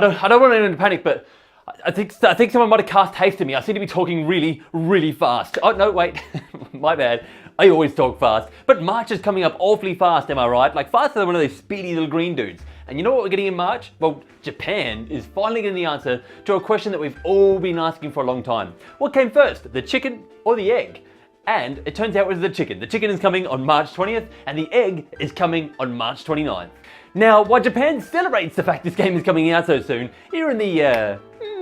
I don't want anyone to panic, but I think someone might have cast haste to me. I seem to be talking really, really fast. Oh, no, wait. My bad. I always talk fast. But March is coming up awfully fast, am I right? Like faster than one of those speedy little green dudes. And you know what we're getting in March? Well, Japan is finally getting the answer to a question that we've all been asking for a long time. What came first, the chicken or the egg? And it turns out it was the chicken. The chicken is coming on March 20th and the egg is coming on March 29th. Now, while Japan celebrates the fact this game is coming out so soon, here in the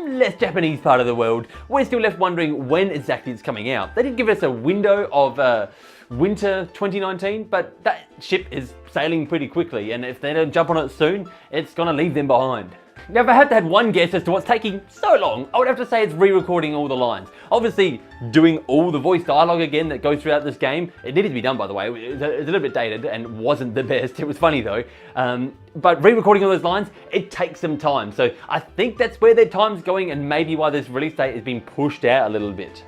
less Japanese part of the world, we're still left wondering when exactly it's coming out. They did give us a window of winter 2019, but that ship is sailing pretty quickly, and if they don't jump on it soon, it's gonna leave them behind. Now, if I had to have one guess as to what's taking so long, I would have to say it's re-recording all the lines. Obviously, doing all the voice dialogue again that goes throughout this game. It needed to be done, by the way. It was a little bit dated and wasn't the best. It was funny though. But re-recording all those lines, it takes some time. So I think that's where their time's going and maybe why this release date is being pushed out a little bit.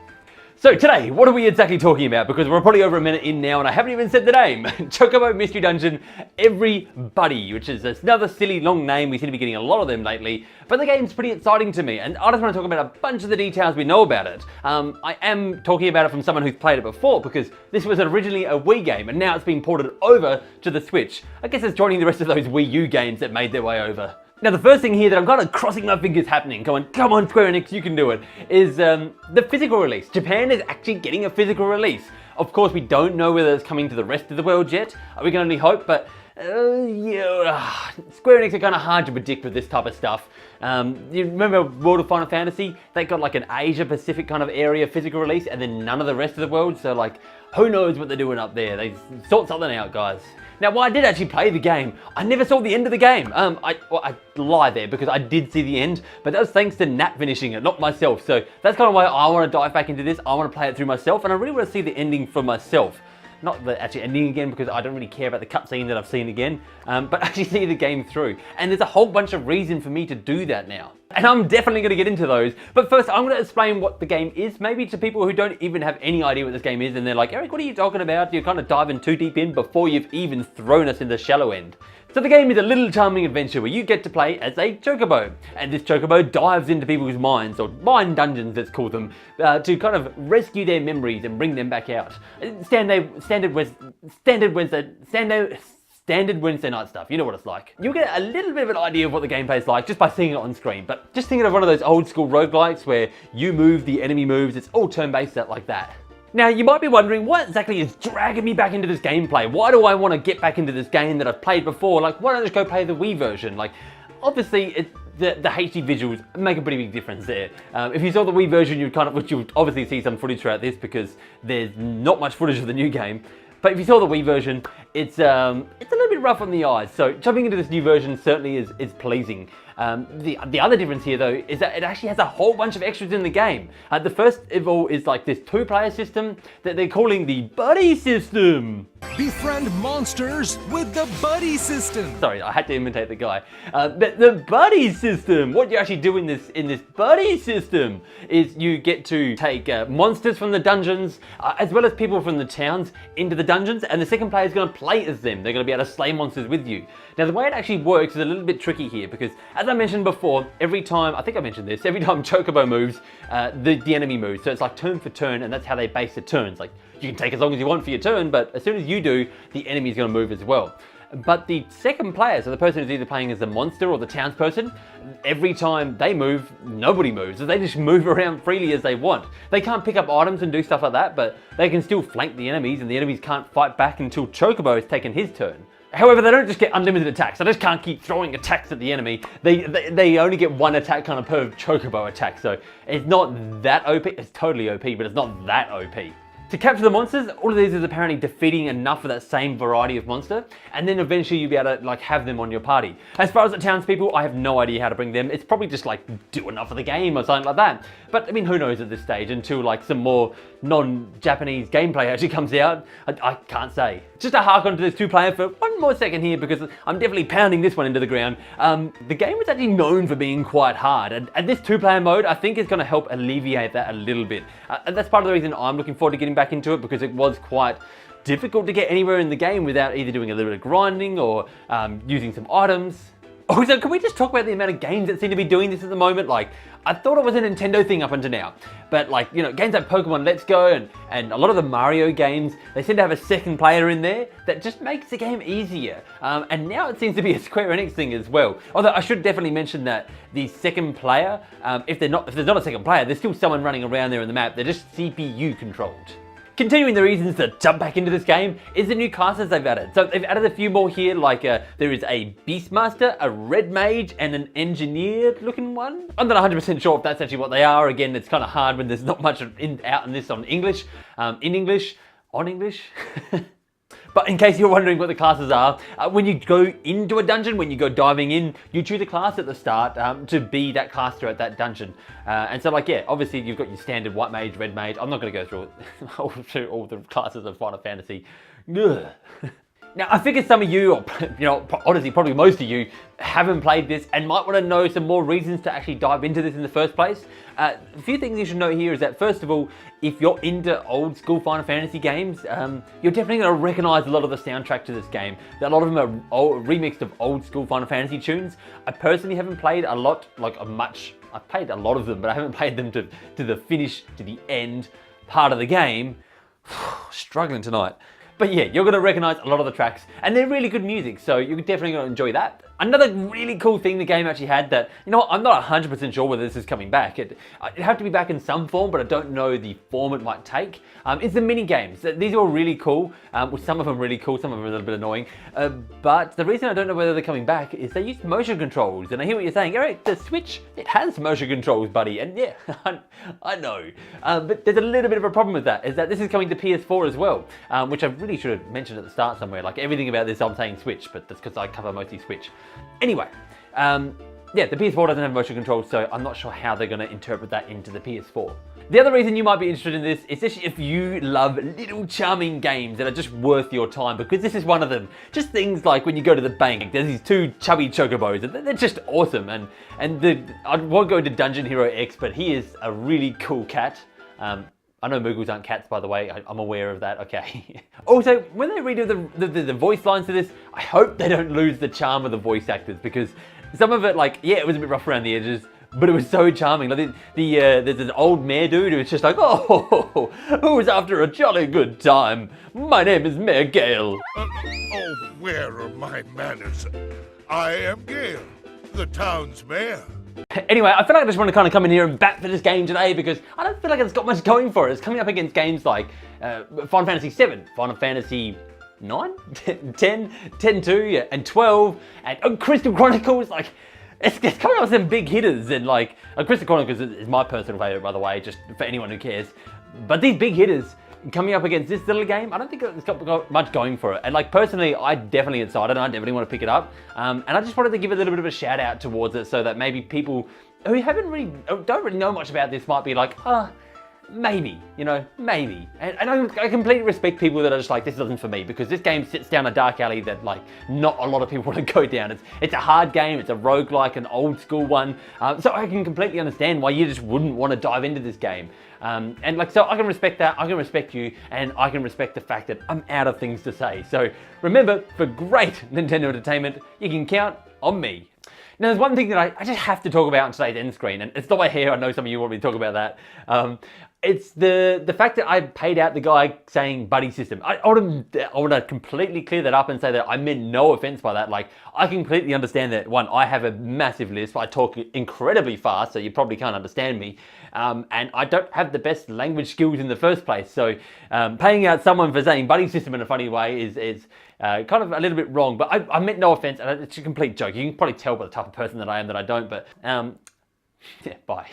So today, what are we exactly talking about? Because we're probably over a minute in now and I haven't even said the name. Chocobo Mystery Dungeon Everybody, which is another silly long name. We seem to be getting a lot of them lately, but the game's pretty exciting to me and I just want to talk about a bunch of the details we know about it. I am talking about it from someone who's played it before because this was originally a Wii game and now it's been ported over to the Switch. I guess it's joining the rest of those Wii U games that made their way over. Now, the first thing here that I'm kind of crossing my fingers happening, come on Square Enix, you can do it, is the physical release. Japan is actually getting a physical release. Of course, we don't know whether it's coming to the rest of the world yet. We can only hope, but yeah, Square Enix are kind of hard to predict with this type of stuff. You remember World of Final Fantasy? They got like an Asia Pacific kind of area physical release and then none of the rest of the world. So like, who knows what they're doing up there? They sort something out, guys. Now, while I did actually play the game, I never saw the end of the game. I lie there because I did see the end, but that was thanks to Nat finishing it, not myself. So that's kind of why I want to dive back into this. I want to play it through myself, and I really want to see the ending for myself. Not the actual ending again, because I don't really care about the cutscene that I've seen again, but actually see the game through. And there's a whole bunch of reason for me to do that now. And I'm definitely going to get into those. But first, I'm going to explain what the game is, maybe to people who don't even have any idea what this game is. And they're like, Eric, what are you talking about? You're kind of diving too deep in before you've even thrown us in the shallow end. So the game is a little charming adventure where you get to play as a Chocobo. And this Chocobo dives into people's minds, or mind dungeons, let's call them, to kind of rescue their memories and bring them back out. Standard Wednesday night stuff, you know what it's like. You'll get a little bit of an idea of what the gameplay's like just by seeing it on screen, but just thinking of one of those old school roguelikes where you move, the enemy moves, it's all turn-based out like that. Now, you might be wondering, what exactly is dragging me back into this gameplay? Why do I want to get back into this game that I've played before? Like, why don't I just go play the Wii version? Like, obviously, the HD visuals make a pretty big difference there. If you saw the Wii version, which you'll obviously see some footage throughout this because there's not much footage of the new game. But if you saw the Wii version, it's a little bit rough on the eyes. So jumping into this new version certainly is pleasing. The other difference here though is that it actually has a whole bunch of extras in the game. The first of all is like this 2-player system that they're calling the buddy system. Befriend monsters with the buddy system. Sorry, I had to imitate the guy. The buddy system. What you actually do in this buddy system is you get to take monsters from the dungeons as well as people from the towns into the dungeons, and the second player is going to play as them. They're going to be able to slay monsters with you. Now, the way it actually works is a little bit tricky here because, as I mentioned before, every time Chocobo moves, the enemy moves. So it's like turn for turn, and that's how they base the turns. Like, you can take as long as you want for your turn, but as soon as you do, the enemy is going to move as well. But the second player, so the person who's either playing as the monster or the townsperson, every time they move, nobody moves. So they just move around freely as they want. They can't pick up items and do stuff like that, but they can still flank the enemies, and the enemies can't fight back until Chocobo has taken his turn. However, they don't just get unlimited attacks. They just can't keep throwing attacks at the enemy. They only get one attack kind of per Chocobo attack. So it's not that OP. It's totally OP, but it's not that OP. To capture the monsters, all of these is apparently defeating enough of that same variety of monster, and then eventually you'll be able to like have them on your party. As far as the townspeople, I have no idea how to bring them. It's probably just like do enough of the game or something like that. But I mean, who knows at this stage until like some more non-Japanese gameplay actually comes out. I can't say. Just to hark onto this 2-player for one more second here because I'm definitely pounding this one into the ground. The game was actually known for being quite hard, and this 2-player mode I think is going to help alleviate that a little bit. And that's part of the reason I'm looking forward to getting back into it, because it was quite difficult to get anywhere in the game without either doing a little bit of grinding or using some items. Also, can we just talk about the amount of games that seem to be doing this at the moment? Like, I thought it was a Nintendo thing up until now, but like, you know, games like Pokemon Let's Go and a lot of the Mario games, they seem to have a second player in there that just makes the game easier. And now it seems to be a Square Enix thing as well. Although I should definitely mention that the second player, if there's not a second player, there's still someone running around there in the map. They're just CPU controlled. Continuing the reasons to jump back into this game is the new classes they've added. So they've added a few more here, like there is a Beastmaster, a Red Mage, and an Engineered looking one. I'm not 100% sure if that's actually what they are. Again, it's kind of hard when there's not much out in this on English, on English. But in case you're wondering what the classes are, when you go into a dungeon, when you go diving in, you choose a class at the start to be that class throughout that dungeon. And so like, yeah, obviously you've got your standard White Mage, Red Mage. I'm not going to go through all the classes of Final Fantasy. Ugh. Now, I figure some of you, or you know, honestly, probably most of you, haven't played this and might want to know some more reasons to actually dive into this in the first place. A few things you should know here is that, first of all, if you're into old school Final Fantasy games, you're definitely going to recognize a lot of the soundtrack to this game. A lot of them are remixed of old school Final Fantasy tunes. I personally haven't played a lot, I've played a lot of them, but I haven't played them to the finish, to the end part of the game. Struggling tonight. But yeah, you're going to recognize a lot of the tracks, and they're really good music, so you're definitely going to enjoy that. Another really cool thing the game actually had that, you know what, I'm not 100% sure whether this is coming back. It'd have to be back in some form, but I don't know the form it might take. It's the mini games. These are all really cool. Some of them really cool, some of them are a little bit annoying. But the reason I don't know whether they're coming back is they use motion controls. And I hear what you're saying, Eric, the Switch, it has motion controls, buddy. And yeah, I know. But there's a little bit of a problem with that, is that this is coming to PS4 as well, which I really should have mentioned at the start somewhere. Like everything about this, I'm saying Switch, but that's because I cover mostly Switch. Anyway, yeah, the PS4 doesn't have motion controls, so I'm not sure how they're going to interpret that into the PS4. The other reason you might be interested in this is if you love little charming games that are just worth your time, because this is one of them. Just things like when you go to the bank, there's these two chubby chocobos, and they're just awesome. And I won't go into Dungeon Hero X, but he is a really cool cat. I know Moogles aren't cats, by the way. I'm aware of that, okay. Also, when they redo the voice lines to this, I hope they don't lose the charm of the voice actors, because some of it, like, yeah, it was a bit rough around the edges, but it was so charming. Like there's an old mayor dude who's just like, oh, who's after a jolly good time? My name is Mayor Gale. Oh, where are my manners? I am Gale, the town's mayor. Anyway, I feel like I just want to kind of come in here and bat for this game today, because I don't feel like it's got much going for it. It's coming up against games like Final Fantasy 7, Final Fantasy 9, 10, 10-2, yeah, and 12, and Crystal Chronicles. Like, it's coming up with some big hitters, and like Crystal Chronicles is my personal favorite, by the way, just for anyone who cares. But these big hitters coming up against this little game, I don't think it's got much going for it. And like personally, I definitely excited, and I definitely want to pick it up. And I just wanted to give a little bit of a shout out towards it, so that maybe people who don't really know much about this might be like, maybe, you know, maybe. And I completely respect people that are just like, this isn't for me, because this game sits down a dark alley that like not a lot of people want to go down. It's a hard game, it's a roguelike, an old school one. So I can completely understand why you just wouldn't want to dive into this game. And like, so I can respect that, I can respect you, and I can respect the fact that I'm out of things to say. So remember, for great Nintendo entertainment, you can count on me. Now, there's one thing that I just have to talk about on today's end screen, and it's not my hair. I know some of you want me to talk about that. It's the fact that I paid out the guy saying buddy system. I want to completely clear that up and say that I meant no offense by that. Like, I completely understand that, one, I have a massive lisp. I talk incredibly fast, so you probably can't understand me. And I don't have the best language skills in the first place. So paying out someone for saying buddy system in a funny way is kind of a little bit wrong. But I meant no offense, and it's a complete joke. You can probably tell by the type of person that I am that I don't, but yeah, bye.